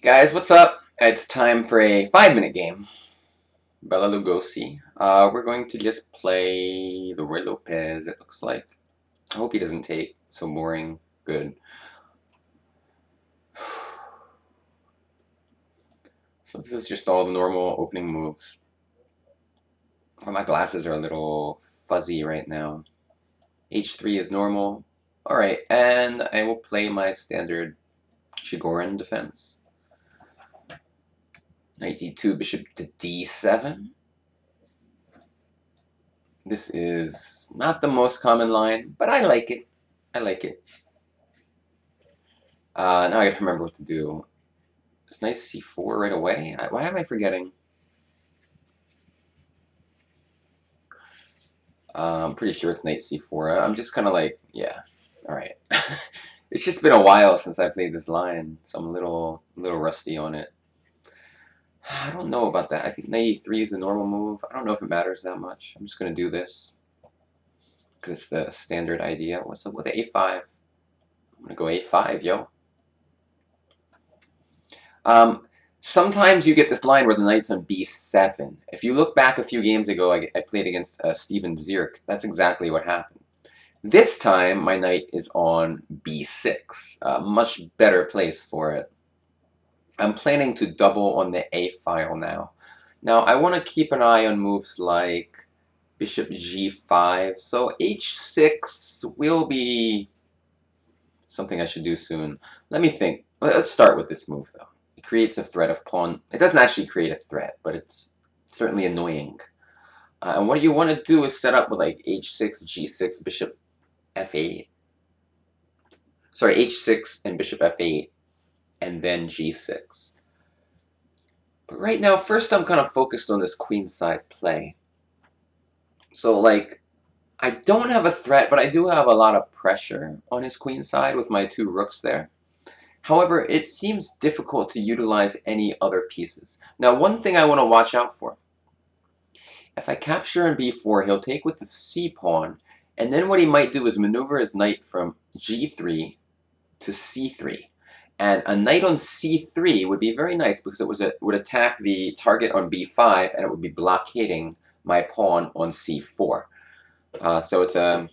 Guys, what's up? It's time for a 5-minute game. Belalugosi. We're going to just play the Roy Lopez, it looks like. I hope he doesn't take so boring. Good. So this is just all the normal opening moves. Well, my glasses are a little fuzzy right now. H3 is normal. Alright, and I will play my standard Chigoran defense. Knight d2, bishop to d7. This is not the most common line, but I like it. I like it. Now I gotta remember what to do. It's knight c4 right away. Why am I forgetting? I'm pretty sure it's knight c4. I'm just kind of like, yeah, all right. It's just been a while since I played this line, so I'm a little rusty on it. I don't know about that. I think knight e3 is the normal move. I don't know if it matters that much. I'm just gonna do this because it's the standard idea. What's up with a5? I'm gonna go a5, yo. Um, Sometimes you get this line where the knight's on b7. If you look back a few games ago, I played against Steven Zierk. That's exactly what happened. This time, my knight is on b6. A much better place for it. I'm planning to double on the a file now. Now, I want to keep an eye on moves like bishop g5. So h6 will be something I should do soon. Let me think. Let's start with this move, though. It creates a threat of pawn. It doesn't actually create a threat, but it's certainly annoying. And what you want to do is set up with like h6, g6, bishop f8. Sorry, h6 and bishop f8, and then g6. But right now, first I'm kind of focused on this queenside play. So, like, I don't have a threat, but I do have a lot of pressure on his queenside with my two rooks there. However, it seems difficult to utilize any other pieces. Now, one thing I want to watch out for. If I capture in b4, he'll take with the c-pawn, and then what he might do is maneuver his knight from g3 to c3. And a knight on c3 would be very nice because it would attack the target on b5, and it would be blockading my pawn on c4. So it's a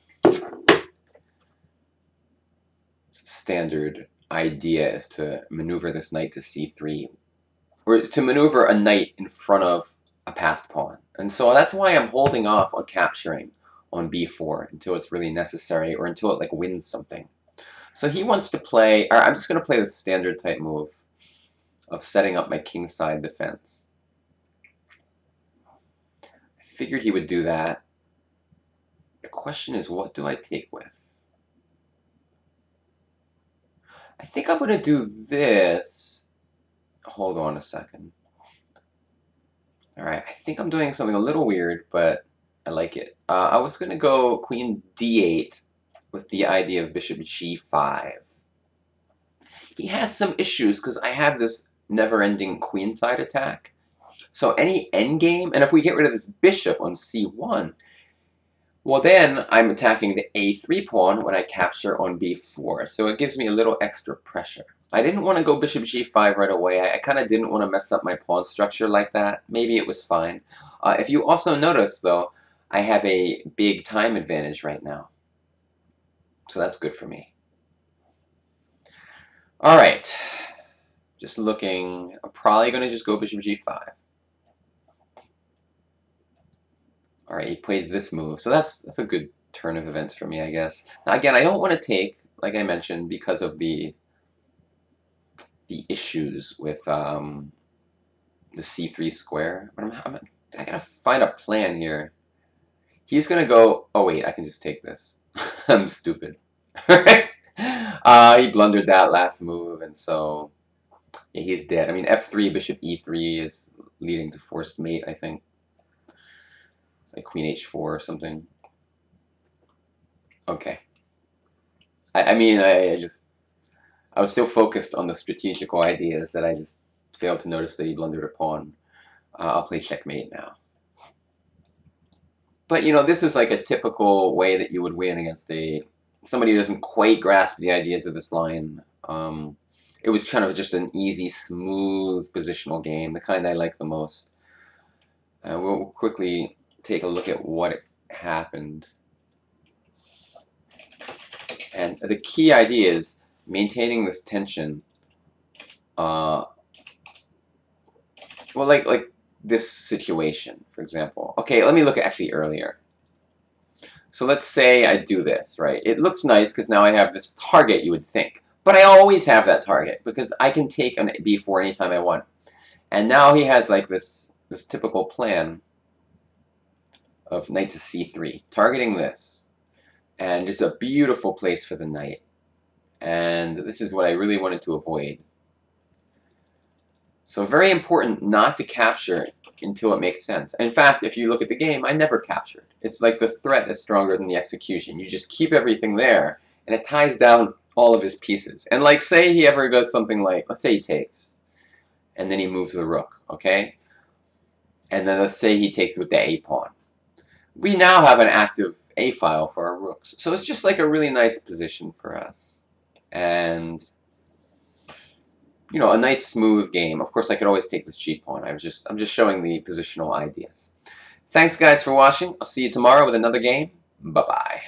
standard idea is to maneuver this knight to c3, or to maneuver a knight in front of a passed pawn. And so that's why I'm holding off on capturing on b4 until it's really necessary, or until it like wins something. So he wants to play, or I'm just going to play the standard type move of setting up my kingside defense. I figured he would do that. The question is, what do I take with? I think I'm going to do this. Hold on a second. All right, I think I'm doing something a little weird, but I like it. I was going to go queen d8 with the idea of bishop g5. He has some issues because I have this never-ending queenside attack. So any endgame, and if we get rid of this bishop on c1, well then I'm attacking the a3 pawn when I capture on b4. So it gives me a little extra pressure. I didn't want to go bishop g5 right away. I kind of didn't want to mess up my pawn structure like that. Maybe it was fine. If you also notice, though, I have a big time advantage right now. So that's good for me. All right. Just looking. I'm probably going to just go bishop g5. All right, he plays this move. So that's a good turn of events for me, I guess. Now, again, I don't want to take, like I mentioned, because of the issues with the c3 square. But I gotta find a plan here. He's gonna go. Oh wait, I can just take this. I'm stupid. He blundered that last move, and so yeah, he's dead. I mean, f3, bishop e3 is leading to forced mate, I think. Like queen h4 or something. Okay. I mean, I was so focused on the strategical ideas that I just failed to notice that he blundered a pawn. I'll play checkmate now. But you know, this is like a typical way that you would win against somebody who doesn't quite grasp the ideas of this line. it was kind of just an easy, smooth positional game, the kind I like the most. We'll quickly take a look at what happened. And the key idea is maintaining this tension. Well, like this situation, for example. Okay, let me look at actually earlier. So let's say I do this, right? It looks nice because now I have this target, you would think. But I always have that target because I can take an b4 anytime I want. And now he has like this typical plan of knight to c3, targeting this. And just a beautiful place for the knight. And this is what I really wanted to avoid. So very important not to capture until it makes sense. In fact, if you look at the game, I never captured. It's like the threat is stronger than the execution. You just keep everything there, and it ties down all of his pieces. And like, say he ever does something like, let's say he takes, and then he moves the rook, okay? And then let's say he takes with the a-pawn. We now have an active a-file for our rooks. So it's just like a really nice position for us. And you know, a nice smooth game. Of course, I could always take this cheap pawn. I'm just showing the positional ideas. Thanks, guys, for watching. I'll see you tomorrow with another game. Bye-bye.